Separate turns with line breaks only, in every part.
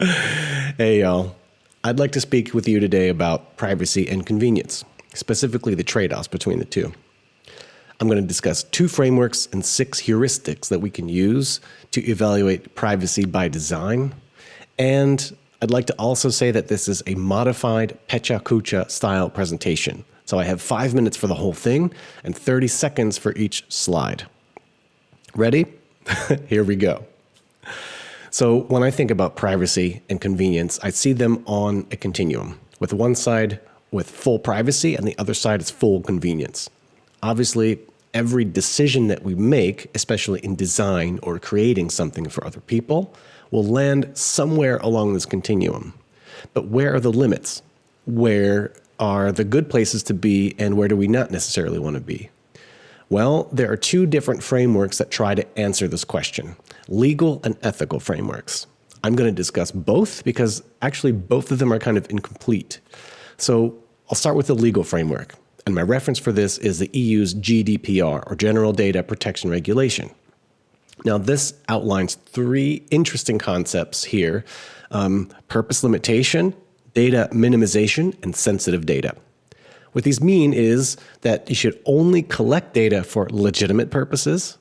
Hey, y'all. I'd like to speak with you today about privacy and convenience, specifically the trade-offs between the two. I'm going to discuss 2 frameworks and 6 heuristics that we can use to evaluate privacy by design. And I'd like to also say that this is a modified Pecha Kucha style presentation. So I have 5 minutes for the whole thing and 30 seconds for each slide. Ready? Here we go. So when I think about privacy and convenience, I see them on a continuum, with one side with full privacy and the other side is full convenience. Obviously, every decision that we make, especially in design or creating something for other people, will land somewhere along this continuum. But where are the limits? Where are the good places to be, and where do we not necessarily want to be? Well, there are 2 different frameworks that try to answer this question, legal and ethical frameworks. I'm going to discuss both because actually both of them are kind of incomplete. So I'll start with the legal framework. And my reference for this is the EU's GDPR, or General Data Protection Regulation. Now, this outlines 3 interesting concepts here: purpose limitation, data minimization, and sensitive data. What these mean is that you should only collect data for legitimate purposes.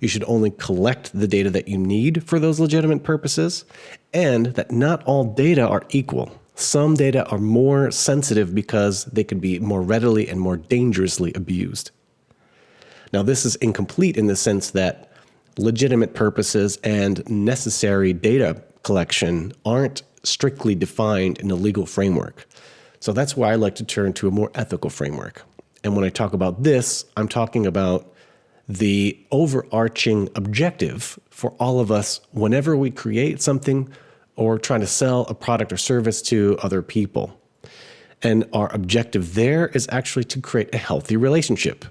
You should only collect the data that you need for those legitimate purposes, and that not all data are equal. Some data are more sensitive because they can be more readily and more dangerously abused. Now, this is incomplete in the sense that legitimate purposes and necessary data collection aren't strictly defined in the legal framework. So that's why I like to turn to a more ethical framework. And when I talk about this, I'm talking about the overarching objective for all of us whenever we create something or trying to sell a product or service to other people. And our objective there is actually to create a healthy relationship.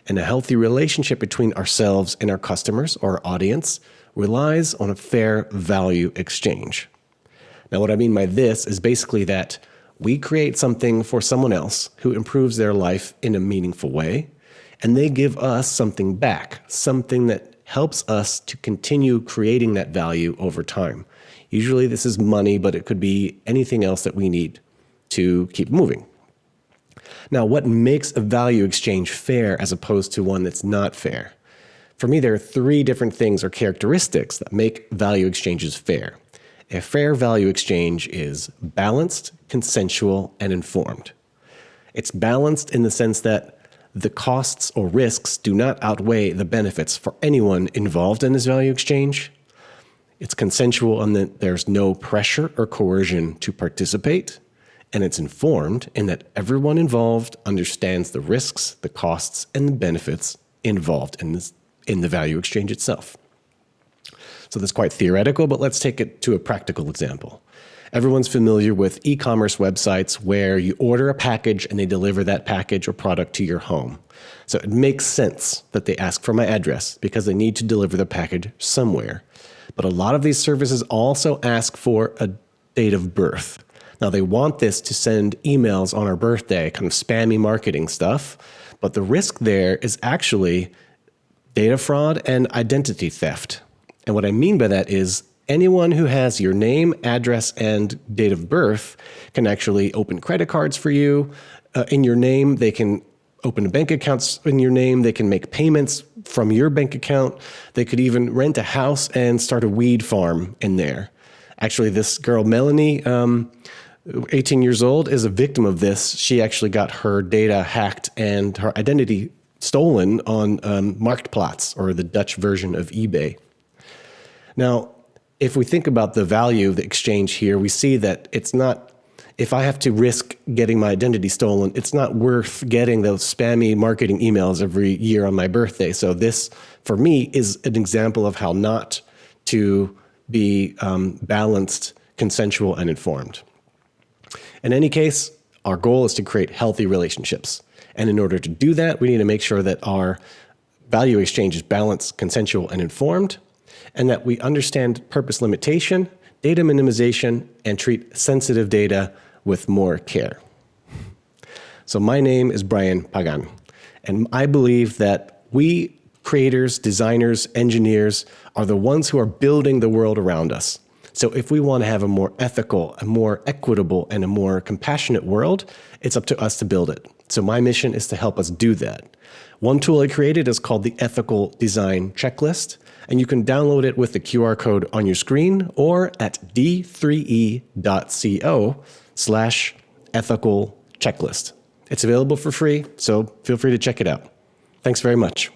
And a healthy relationship between ourselves and our customers or our audience relies on a fair value exchange. Now, what I mean by this is basically that we create something for someone else who improves their life in a meaningful way, and they give us something back, something that helps us to continue creating that value over time. Usually this is money, but it could be anything else that we need to keep moving. Now, what makes a value exchange fair as opposed to one that's not fair? For me, there are 3 different things or characteristics that make value exchanges fair. A fair value exchange is balanced, consensual, and informed. It's balanced in the sense that the costs or risks do not outweigh the benefits for anyone involved in this value exchange. It's consensual in that there's no pressure or coercion to participate. And it's informed in that everyone involved understands the risks, the costs, and the benefits involved in the value exchange itself. So that's quite theoretical, but let's take it to a practical example. Everyone's familiar with e-commerce websites where you order a package and they deliver that package or product to your home. So it makes sense that they ask for my address because they need to deliver the package somewhere. But a lot of these services also ask for a date of birth. Now, they want this to send emails on our birthday, kind of spammy marketing stuff, but the risk there is actually data fraud and identity theft. And what I mean by that is anyone who has your name, address, and date of birth can actually open credit cards for you in your name. They can open bank accounts in your name. They can make payments from your bank account. They could even rent a house and start a weed farm in there. Actually, this girl, Melanie, 18 years old, is a victim of this. She actually got her data hacked and her identity stolen on Marktplaats, or the Dutch version of eBay. Now, if we think about the value of the exchange here, we see that it's not, if I have to risk getting my identity stolen, it's not worth getting those spammy marketing emails every year on my birthday. So this, for me, is an example of how not to be balanced, consensual, and informed. In any case, our goal is to create healthy relationships. And in order to do that, we need to make sure that our value exchange is balanced, consensual, and informed, and that we understand purpose limitation, data minimization, and treat sensitive data with more care. So my name is Brian Pagan, and I believe that we creators, designers, engineers are the ones who are building the world around us. So if we want to have a more ethical, a more equitable, and a more compassionate world, it's up to us to build it. So my mission is to help us do that. One tool I created is called the Ethical Design Checklist, and you can download it with the QR code on your screen or at d3e.co/ethical checklist. It's available for free, so feel free to check it out. Thanks very much.